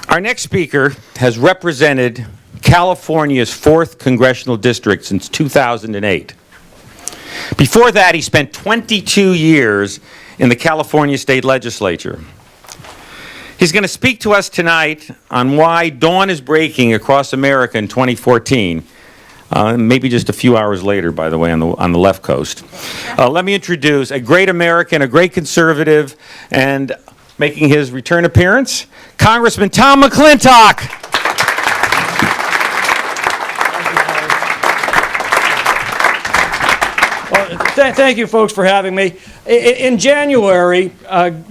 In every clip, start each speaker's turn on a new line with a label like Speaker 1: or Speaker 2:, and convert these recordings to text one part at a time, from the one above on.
Speaker 1: Our next speaker has represented California's 4th congressional district since 2008. Before that, he spent 22 years in the California State Legislature. He's going to speak to us tonight on why dawn is breaking across America in 2014. Maybe just a few hours later, by the way, on the left coast. Let me introduce a great American, a great conservative, and making his return appearance, Congressman Tom McClintock.
Speaker 2: Thank you, folks, for having me. In January,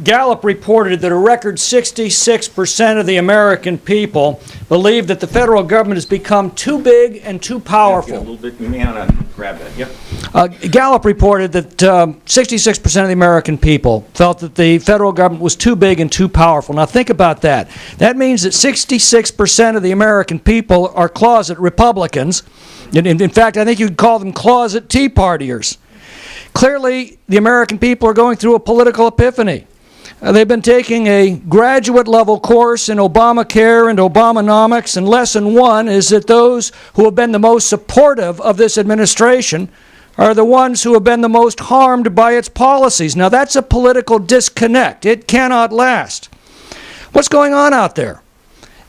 Speaker 2: Gallup reported that a record 66% of the American people believe that the federal government has become too big and too powerful.
Speaker 1: A little bit, you may want to grab that. Yep.
Speaker 2: Gallup reported that 66% of the American people felt that the federal government was too big and too powerful. Now think about that. That means that 66% of the American people are closet Republicans. In fact, I think you'd call them closet Tea Partiers. Clearly, the American people are going through a political epiphany. They've been taking a graduate-level course in Obamacare and Obamonomics, and lesson 1 is that those who have been the most supportive of this administration are the ones who have been the most harmed by its policies. Now, that's a political disconnect. It cannot last. What's going on out there?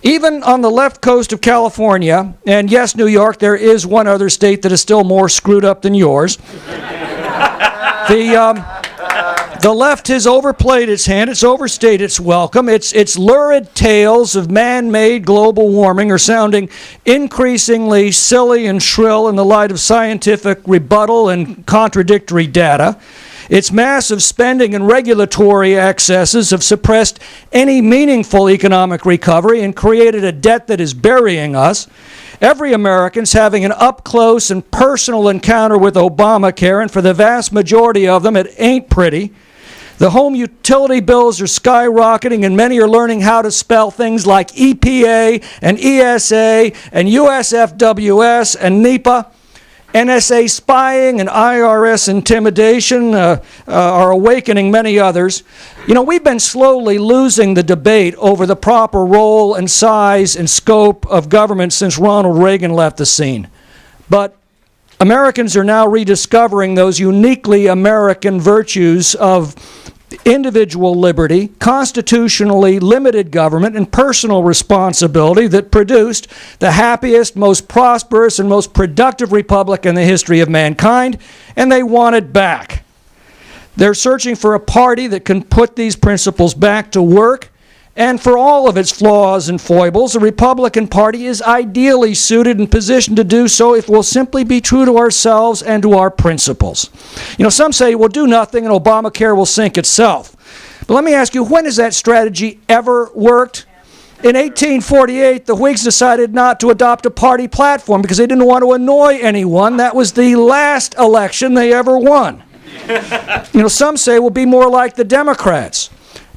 Speaker 2: Even on the left coast of California, and yes, New York, there is one other state that is still more screwed up than yours. The left has overplayed its hand. It's overstayed its welcome. Its lurid tales of man-made global warming are sounding increasingly silly and shrill in the light of scientific rebuttal and contradictory data. Its massive spending and regulatory excesses have suppressed any meaningful economic recovery and created a debt that is burying us. Every American's having an up-close and personal encounter with Obamacare, and for the vast majority of them, it ain't pretty. The home utility bills are skyrocketing, and many are learning how to spell things like EPA and ESA and USFWS and NEPA. NSA spying and IRS intimidation are awakening many others. You know, we've been slowly losing the debate over the proper role and size and scope of government since Ronald Reagan left the scene. But Americans are now rediscovering those uniquely American virtues of individual liberty, constitutionally limited government, and personal responsibility that produced the happiest, most prosperous, and most productive republic in the history of mankind, and they want it back. They're searching for a party that can put these principles back to work, and for all of its flaws and foibles, the Republican Party is ideally suited and positioned to do so if we'll simply be true to ourselves and to our principles. You know, some say we'll do nothing and Obamacare will sink itself. But let me ask you, when has that strategy ever worked? In 1848, the Whigs decided not to adopt a party platform because they didn't want to annoy anyone. That was the last election they ever won. You know, some say we'll be more like the Democrats.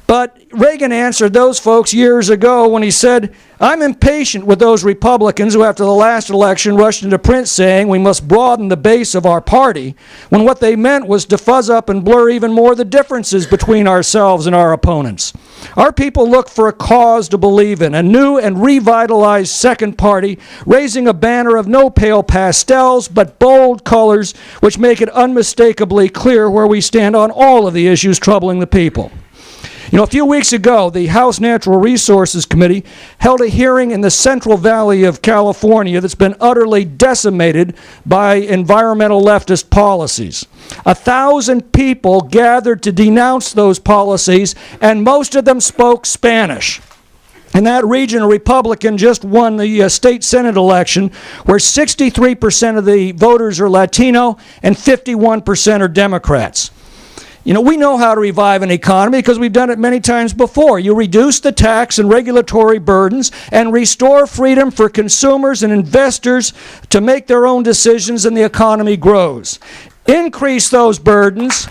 Speaker 2: But Reagan answered those folks years ago when he said, "I'm impatient with those Republicans who after the last election rushed into print saying we must broaden the base of our party," when what they meant was to fuzz up and blur even more the differences between ourselves and our opponents. Our people look for a cause to believe in, a new and revitalized second party, raising a banner of no pale pastels but bold colors which make it unmistakably clear where we stand on all of the issues troubling the people. You know, a few weeks ago, the House Natural Resources Committee held a hearing in the Central Valley of California that's been utterly decimated by environmental leftist policies. 1,000 people gathered to denounce those policies, and most of them spoke Spanish. In that region, a Republican just won the state Senate election, where 63% of the voters are Latino and 51% are Democrats. You know, we know how to revive an economy because we've done it many times before. You reduce the tax and regulatory burdens and restore freedom for consumers and investors to make their own decisions, and the economy grows. Increase those burdens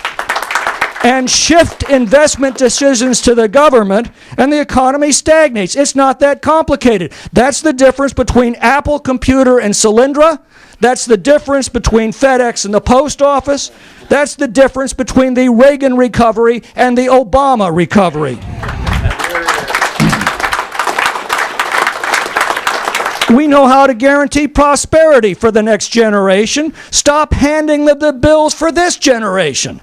Speaker 2: and shift investment decisions to the government, and the economy stagnates. It's not that complicated. That's the difference between Apple Computer and Solyndra. That's the difference between FedEx and the post office. That's the difference between the Reagan recovery and the Obama recovery. We know how to guarantee prosperity for the next generation. Stop handing them the bills for this generation.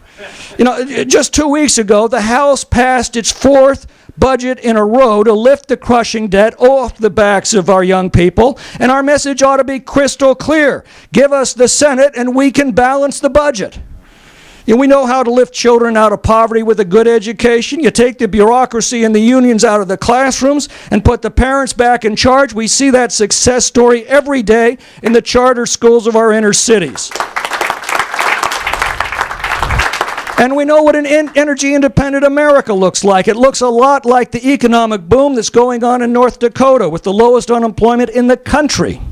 Speaker 2: You know, just 2 weeks ago, the House passed its fourth budget in a row to lift the crushing debt off the backs of our young people, and our message ought to be crystal clear. Give us the Senate and we can balance the budget. You know, we know how to lift children out of poverty with a good education. You take the bureaucracy and the unions out of the classrooms and put the parents back in charge. We see that success story every day in the charter schools of our inner cities. And we know what an energy-independent America looks like. It looks a lot like the economic boom that's going on in North Dakota with the lowest unemployment in the country.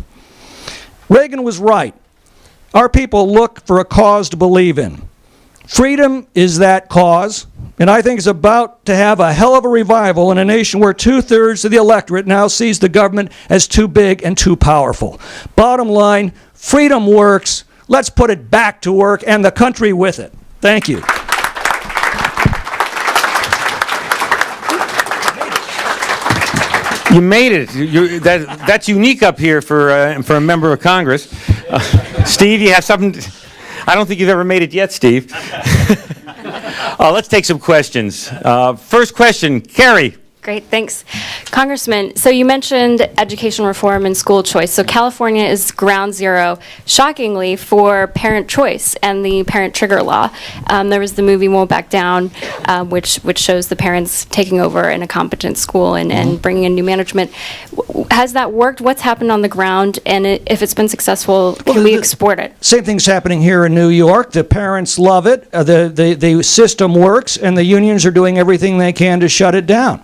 Speaker 2: Reagan was right. Our people look for a cause to believe in. Freedom is that cause, and I think it's about to have a hell of a revival in a nation where 2/3 of the electorate now sees the government as too big and too powerful. Bottom line, freedom works. Let's put it back to work and the country with it. Thank you.
Speaker 1: You made it. That's unique up here for a member of Congress. Steve, you have something? I don't think you've ever made it yet, Steve. Let's take some questions. First question, Carrie.
Speaker 3: Great, thanks. Congressman, so you mentioned education reform and school choice. So California is ground zero, shockingly, for parent choice and the parent trigger law. There was the movie Won't Back Down, which shows the parents taking over in a competent school and bringing in new management. Has that worked? What's happened on the ground? And if it's been successful, can we export it?
Speaker 2: Same thing's happening here in New York. The parents love it. The system works, and the unions are doing everything they can to shut it down.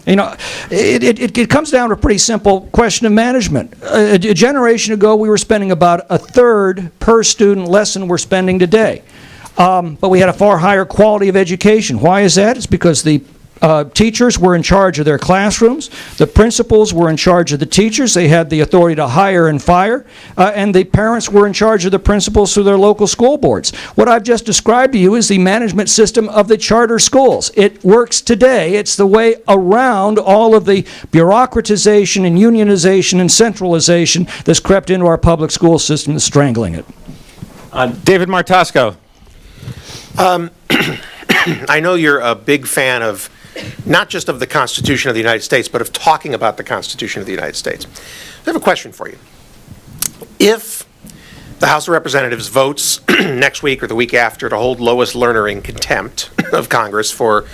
Speaker 2: You know, it comes down to a pretty simple question of management. A generation ago, we were spending about a third per student less than we're spending today. But we had a far higher quality of education. Why is that? It's because the teachers were in charge of their classrooms. The principals were in charge of the teachers. They had the authority to hire and fire. And the parents were in charge of the principals through their local school boards. What I've just described to you is the management system of the charter schools. It works today. It's the way around all of the bureaucratization and unionization and centralization that's crept into our public school system and strangling it.
Speaker 1: David Martosko.
Speaker 4: I know you're a big fan of not just of the Constitution of the United States, but of talking about the Constitution of the United States. I have a question for you. If the House of Representatives votes next week or the week after to hold Lois Lerner in contempt of Congress for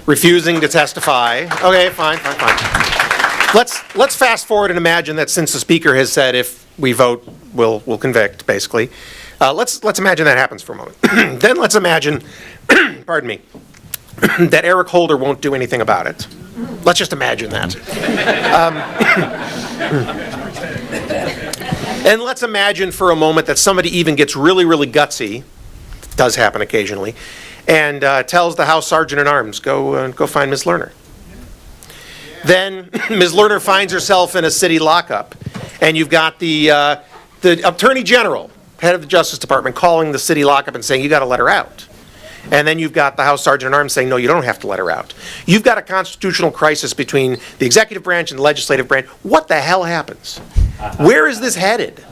Speaker 4: refusing to testify, okay, fine. Let's fast forward and imagine that since the Speaker has said if we vote, we'll convict, basically. Let's imagine that happens for a moment. Then let's imagine, pardon me, that Eric Holder won't do anything about it. Let's just imagine that. And let's imagine for a moment that somebody even gets really, really gutsy, does happen occasionally, and tells the House Sergeant-at-Arms, go find Ms. Lerner. Then Ms. Lerner finds herself in a city lockup, and you've got the Attorney General, head of the Justice Department, calling the city lockup and saying, you got to let her out. And then you've got the House Sergeant-at-Arms saying, no, you don't have to let her out. You've got a constitutional crisis between the executive branch and the legislative branch. What the hell happens? Where is this headed?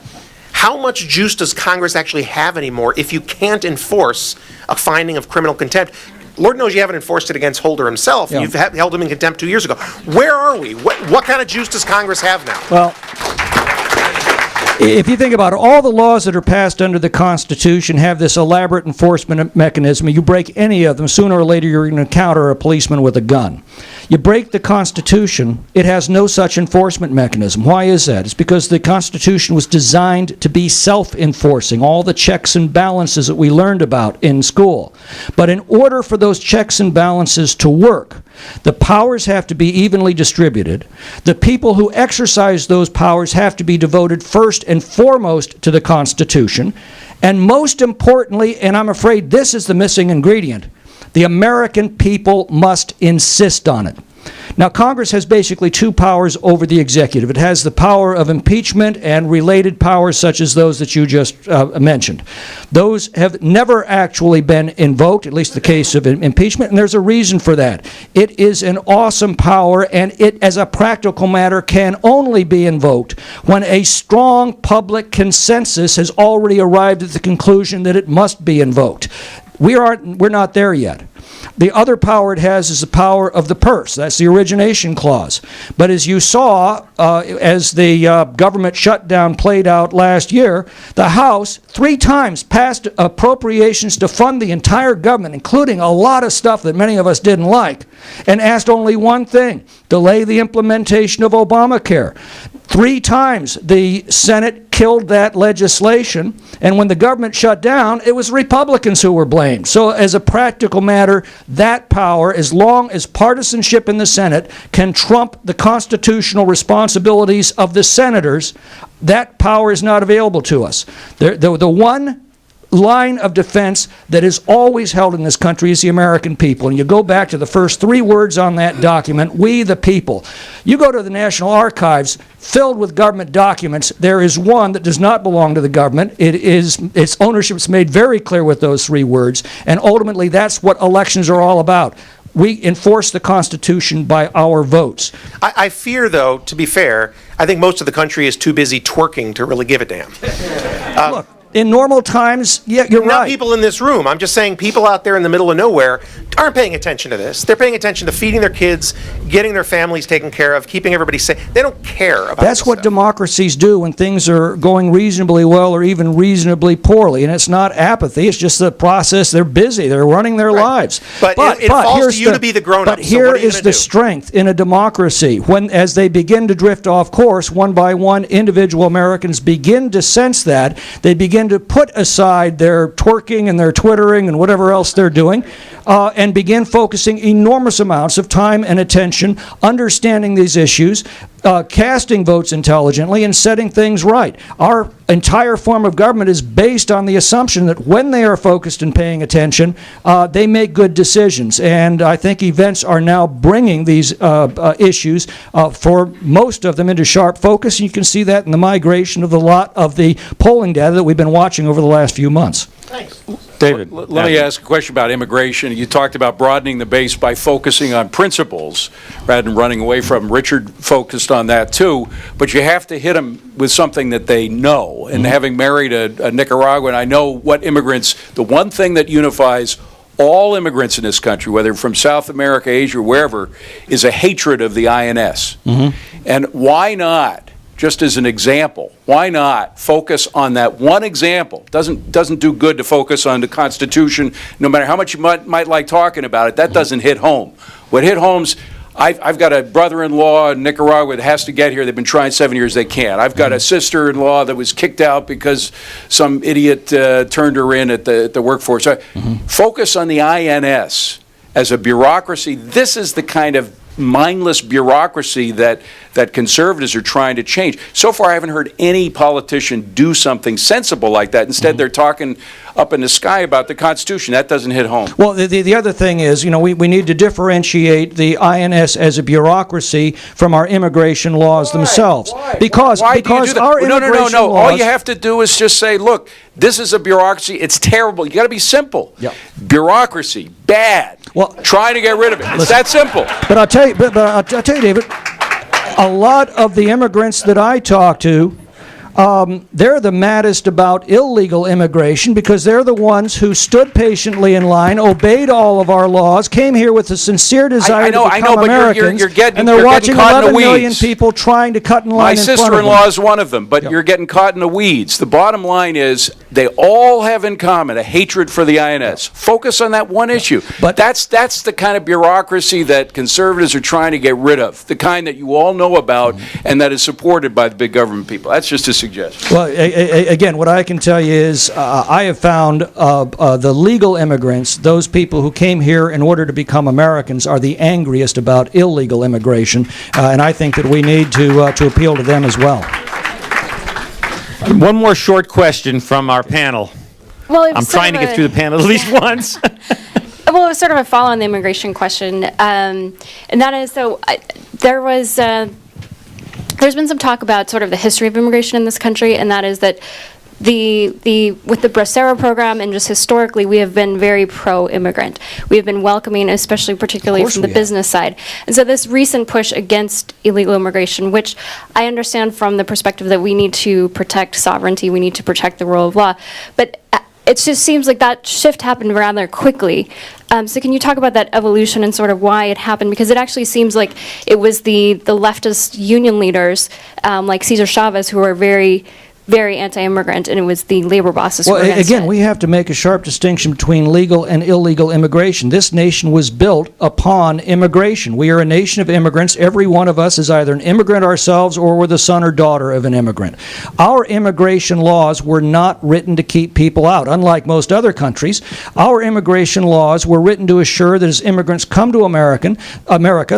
Speaker 4: How much juice does Congress actually have anymore if you can't enforce a finding of criminal contempt? Lord knows you haven't enforced it against Holder himself. Yeah. You've held him in contempt 2 years ago. Where are we? What kind of juice does Congress have now?
Speaker 2: Well, if you think about it, all the laws that are passed under the Constitution have this elaborate enforcement mechanism. You break any of them, sooner or later you're going to encounter a policeman with a gun. You break the Constitution, it has no such enforcement mechanism. Why is that? It's because the Constitution was designed to be self-enforcing, all the checks and balances that we learned about in school. But in order for those checks and balances to work, the powers have to be evenly distributed. The people who exercise those powers have to be devoted first and foremost to the Constitution. And most importantly, and I'm afraid this is the missing ingredient, the American people must insist on it. Now, Congress has basically two powers over the executive. It has the power of impeachment and related powers such as those that you just mentioned. Those have never actually been invoked, at least the case of impeachment, and there's a reason for that. It is an awesome power, and it, as a practical matter, can only be invoked when a strong public consensus has already arrived at the conclusion that it must be invoked. We're not there yet. The other power it has is the power of the purse. That's the origination clause. But as you saw, as the government shutdown played out last year, the House 3 times passed appropriations to fund the entire government, including a lot of stuff that many of us didn't like, and asked only one thing: delay the implementation of Obamacare. 3 times the Senate killed that legislation, and when the government shut down, it was Republicans who were blamed. So as a practical matter, that power, as long as partisanship in the Senate can trump the constitutional responsibilities of the senators, that power is not available to us. The one line of defense that is always held in this country is the American people. And you go back to the first 3 words on that document: we the people. You go to the National Archives filled with government documents, there is one that does not belong to the government. Its ownership is made very clear with those 3 words, and ultimately that's what elections are all about. We enforce the Constitution by our votes.
Speaker 4: I fear, though, to be fair, I think most of the country is too busy twerking to really give a damn.
Speaker 2: Look, in normal times, yeah, you're right.
Speaker 4: Not people in this room. I'm just saying people out there in the middle of nowhere aren't paying attention to this. They're paying attention to feeding their kids, getting their families taken care of, keeping everybody safe. They don't care about
Speaker 2: That's what
Speaker 4: stuff.
Speaker 2: democracies do when things are going reasonably well or even reasonably poorly. And it's not apathy. It's just the process. They're busy. They're running their lives.
Speaker 4: But it falls to you to be the grown-up.
Speaker 2: But here is the strength in a democracy. When, as they begin to drift off course, one by one, individual Americans begin to sense that. They begin to put aside their twerking and their twittering and whatever else they're doing, and begin focusing enormous amounts of time and attention, understanding these issues, casting votes intelligently, and setting things right. Our entire form of government is based on the assumption that when they are focused and paying attention, they make good decisions. And I think events are now bringing these issues, for most of them, into sharp focus. And you can see that in the migration of the lot of the polling data that we've been watching over the last few months.
Speaker 4: Thanks.
Speaker 1: David.
Speaker 5: Let me ask a question about immigration. You talked about broadening the base by focusing on principles rather than running away from them. Richard focused on that too, but you have to hit them with something that they know. And having married a Nicaraguan, I know what immigrants, the one thing that unifies all immigrants in this country, whether from South America, Asia, or wherever, is a hatred of the INS. And why not? Just as an example, why not focus on that one example? Doesn't do good to focus on the Constitution, no matter how much you might like talking about it. That doesn't hit home. What hit home's, I've got a brother-in-law in Nicaragua that has to get here. They've been trying 7 years. They can't. I've got a sister-in-law that was kicked out because some idiot turned her in at the workforce. So focus on the INS as a bureaucracy. This is the kind of mindless bureaucracy that conservatives are trying to change. So far, I haven't heard any politician do something sensible like that. Instead, they're talking up in the sky about the Constitution. That doesn't hit home.
Speaker 2: Well, the other thing is, we need to differentiate the INS as a bureaucracy from our immigration laws themselves. Because
Speaker 5: Why do you do that?
Speaker 2: our immigration
Speaker 5: No.
Speaker 2: laws...
Speaker 5: All you have to do is just say, look, this is a bureaucracy. It's terrible. You got to be simple.
Speaker 2: Yep.
Speaker 5: Bureaucracy, bad.
Speaker 2: Well,
Speaker 5: trying to get rid of it. It's that simple.
Speaker 2: But I'll tell you, I'll tell you, David, a lot of the immigrants that I talk to, they're the maddest about illegal immigration because they're the ones who stood patiently in line, obeyed all of our laws, came here with a sincere desire to become Americans, and they're watching 11 million people trying to cut in line in front of them.
Speaker 5: My sister-in-law is one of them, but you're getting caught in the weeds. The bottom line is they all have in common a hatred for the INS. Focus on that one issue. But that's the kind of bureaucracy that conservatives are trying to get rid of, the kind that you all know about and that is supported by the big government people. That's just a suggestion.
Speaker 2: Well, again, what I can tell you is I have found the legal immigrants, those people who came here in order to become Americans, are the angriest about illegal immigration, and I think that we need to appeal to them as well.
Speaker 1: One more short question from our panel.
Speaker 3: Well,
Speaker 1: I'm trying to get through the panel at least once.
Speaker 3: Well, it was sort of a follow on the immigration question, and that is, there's been some talk about sort of the history of immigration in this country, and that is that with the Bracero program and just historically, we have been very pro-immigrant. We have been welcoming, particularly from the business side. And so this recent push against illegal immigration, which I understand from the perspective that we need to protect sovereignty, we need to protect the rule of law, but it just seems like that shift happened rather quickly. So can you talk about that evolution and sort of why it happened? Because it actually seems like it was the leftist union leaders, like Cesar Chavez, who were very anti-immigrant, and it was the labor bosses who were against it.
Speaker 2: We have to make a sharp distinction between legal and illegal immigration. This nation was built upon immigration. We are a nation of immigrants. Every one of us is either an immigrant ourselves or we're the son or daughter of an immigrant. Our immigration laws were not written to keep people out. Unlike most other countries, our immigration laws were written to assure that as immigrants come to America,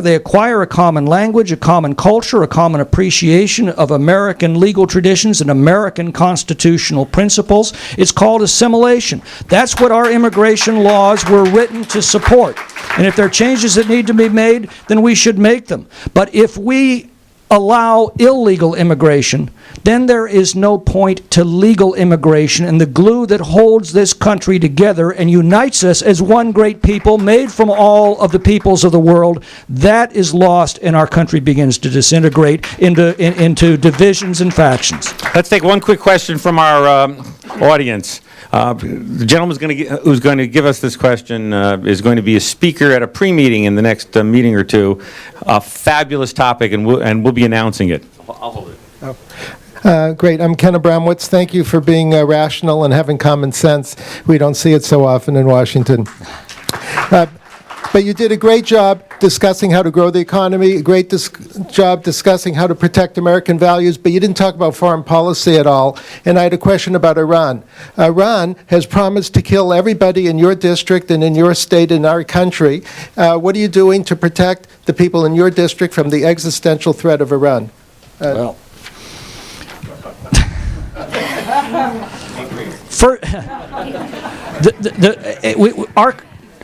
Speaker 2: they acquire a common language, a common culture, a common appreciation of American legal traditions and American constitutional principles. It's called assimilation. That's what our immigration laws were written to support. And if there are changes that need to be made, then we should make them. But if we allow illegal immigration, then there is no point to legal immigration, and the glue that holds this country together and unites us as one great people made from all of the peoples of the world, that is lost, and our country begins to disintegrate into divisions and factions.
Speaker 1: Let's take one quick question from our audience. The gentleman who's going to give us this question is going to be a speaker at a pre-meeting in the next meeting or two. A fabulous topic, and we'll be announcing it. I'll hold it.
Speaker 6: Great. I'm Ken Abramowitz. Thank you for being rational and having common sense. We don't see it so often in Washington. But you did a great job discussing how to grow the economy, a great job discussing how to protect American values, but you didn't talk about foreign policy at all. And I had a question about Iran. Iran has promised to kill everybody in your district and in your state and our country. What are you doing to protect the people in your district from the existential threat of Iran?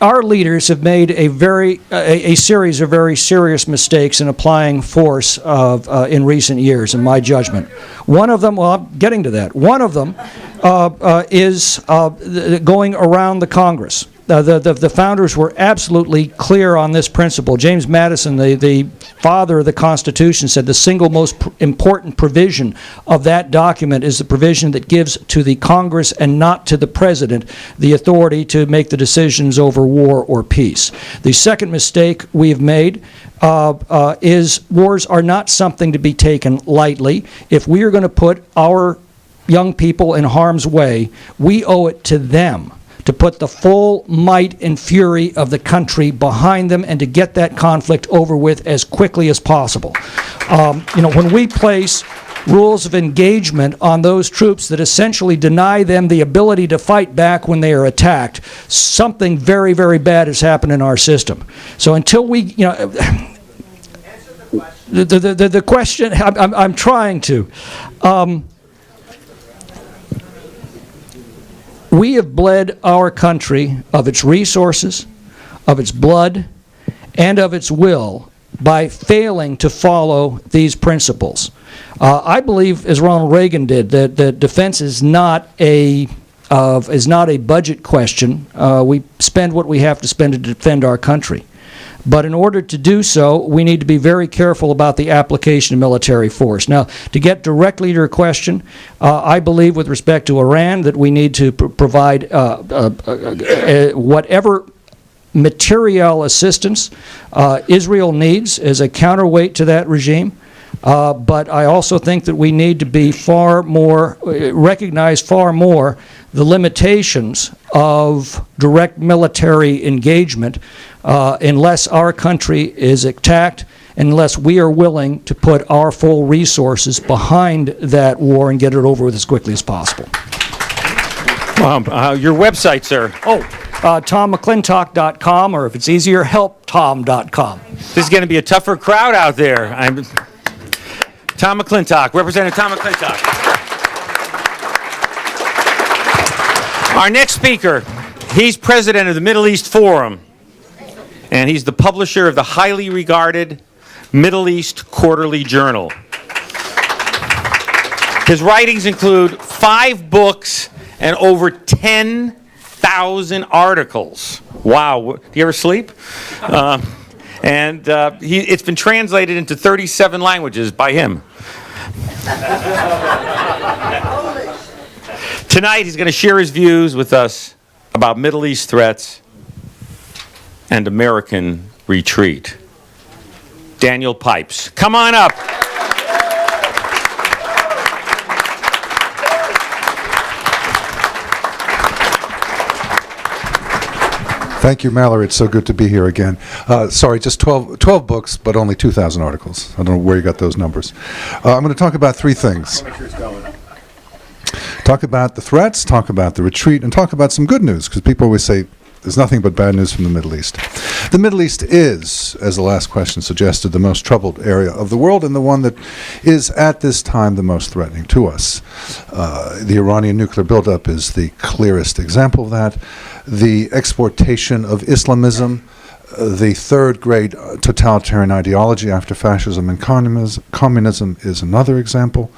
Speaker 2: Our leaders have made a series of very serious mistakes in applying force in recent years, in my judgment. One of them, well, I'm getting to that. One of them is going around the Congress. The founders were absolutely clear on this principle. James Madison, the father of the Constitution, said the single most important provision of that document is the provision that gives to the Congress and not to the President the authority to make the decisions over war or peace. The second mistake we have made is wars are not something to be taken lightly. If we are going to put our young people in harm's way, we owe it to them to put the full might and fury of the country behind them and to get that conflict over with as quickly as possible. When we place rules of engagement on those troops that essentially deny them the ability to fight back when they are attacked, something very, very bad has happened in our system. So until we, the question, I'm trying to. We have bled our country of its resources, of its blood, and of its will by failing to follow these principles. I believe, as Ronald Reagan did, that defense is not a budget question. We spend what we have to spend to defend our country. But in order to do so, we need to be very careful about the application of military force. Now, to get directly to your question, I believe with respect to Iran that we need to provide whatever material assistance Israel needs as a counterweight to that regime. But I also think that we need to be recognize far more the limitations of direct military engagement unless our country is attacked, unless we are willing to put our full resources behind that war and get it over with as quickly as possible.
Speaker 1: Your website, sir.
Speaker 2: TomMcClintock.com, or if it's easier, helptom.com.
Speaker 1: This is going to be a tougher crowd out there. Tom McClintock, Representative Tom McClintock. Our next speaker He's president of the Middle East Forum, and he's the publisher of the highly regarded Middle East Quarterly Journal. His writings include 5 books and over 10,000 articles. Wow. Do you ever sleep? It's been translated into 37 languages by him. Tonight, he's going to share his views with us about Middle East threats and American retreat. Daniel Pipes, come on up.
Speaker 7: Thank you, Mallory. It's so good to be here again. Sorry, just 12 books, but only 2,000 articles. I don't know where you got those numbers. I'm going to talk about 3 things. Talk about the threats, talk about the retreat, and talk about some good news, because people always say there's nothing but bad news from the Middle East. The Middle East is, as the last question suggested, the most troubled area of the world, and the one that is at this time the most threatening to us. The Iranian nuclear buildup is the clearest example of that. The exportation of Islamism, the third great totalitarian ideology after fascism and communism is another example.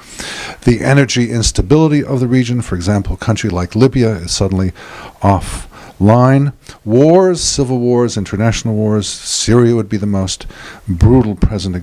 Speaker 7: The energy instability of the region, for example, a country like Libya is suddenly offline. Wars, civil wars, international wars. Syria would be the most brutal present